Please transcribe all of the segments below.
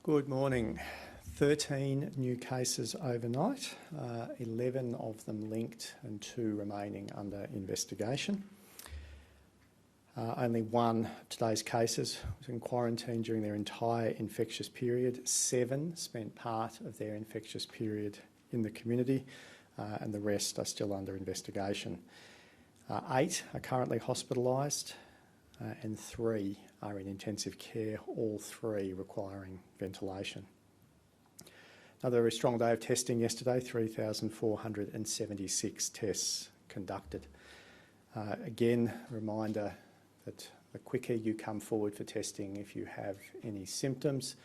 Good morning. 13 new cases overnight, 11 of them linked and 2 remaining under investigation. Only one of today's cases was in quarantine during their entire infectious period. 7 spent part of their infectious period in the community, and the rest are still under investigation. 8 are currently hospitalised, and 3 are in intensive care, all 3 requiring ventilation. Another very strong day of testing yesterday, 3,476 tests conducted. Again, a reminder that the quicker you come forward for testing if you have any symptoms,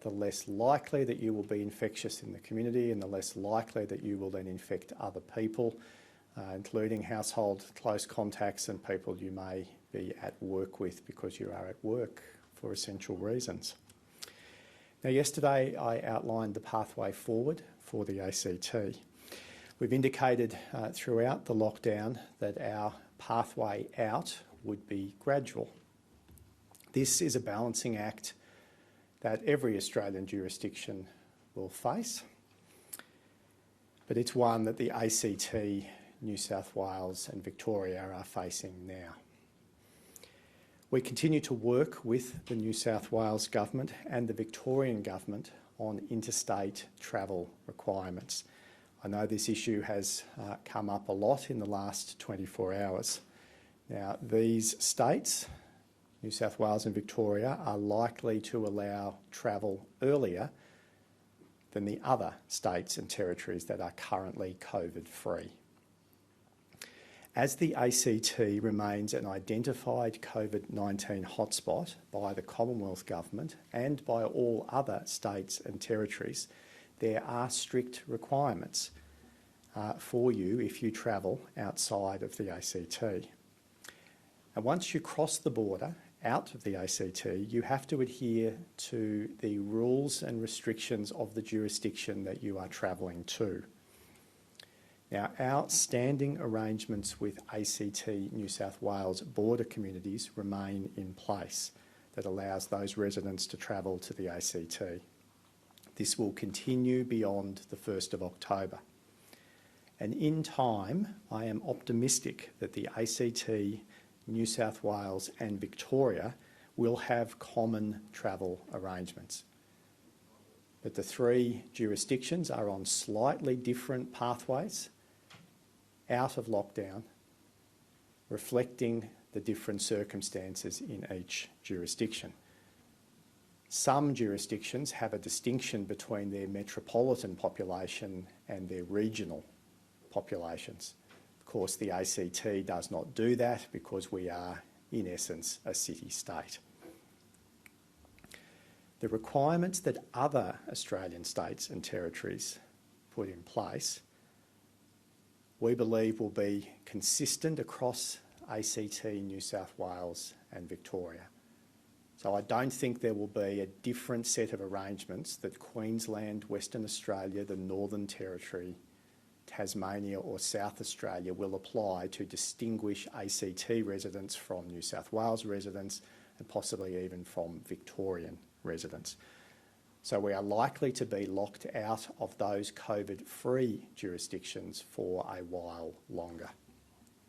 the less likely that you will be infectious in the community and the less likely that you will then infect other people, including household close contacts and people you may be at work with because you are at work for essential reasons. Now, yesterday I outlined the pathway forward for the ACT. We've indicated throughout the lockdown that our pathway out would be gradual. This is a balancing act that every Australian jurisdiction will face, but it's one that the ACT, New South Wales and Victoria are facing now. We continue to work with the New South Wales Government and the Victorian Government on interstate travel requirements. I know this issue has come up a lot in the last 24 hours. Now, these states, New South Wales and Victoria, are likely to allow travel earlier than the other states and territories that are currently COVID-free. As the ACT remains an identified COVID-19 hotspot by the Commonwealth Government and by all other states and territories, there are strict requirements for you if you travel outside of the ACT. And once you cross the border out of the ACT, you have to adhere to the rules and restrictions of the jurisdiction that you are travelling to. Now, our standing arrangements with ACT New South Wales border communities remain in place that allows those residents to travel to the ACT. This will continue beyond the 1st of October. And in time, I am optimistic that the ACT, New South Wales and Victoria will have common travel arrangements. But the 3 jurisdictions are on slightly different pathways out of lockdown, reflecting the different circumstances in each jurisdiction. Some jurisdictions have a distinction between their metropolitan population and their regional populations. Of course, the ACT does not do that because we are, in essence, a city-state. The requirements that other Australian states and territories put in place we believe will be consistent across ACT, New South Wales and Victoria. So I don't think there will be a different set of arrangements that Queensland, Western Australia, the Northern Territory, Tasmania or South Australia will apply to distinguish ACT residents from New South Wales residents and possibly even from Victorian residents. So we are likely to be locked out of those COVID-free jurisdictions for a while longer.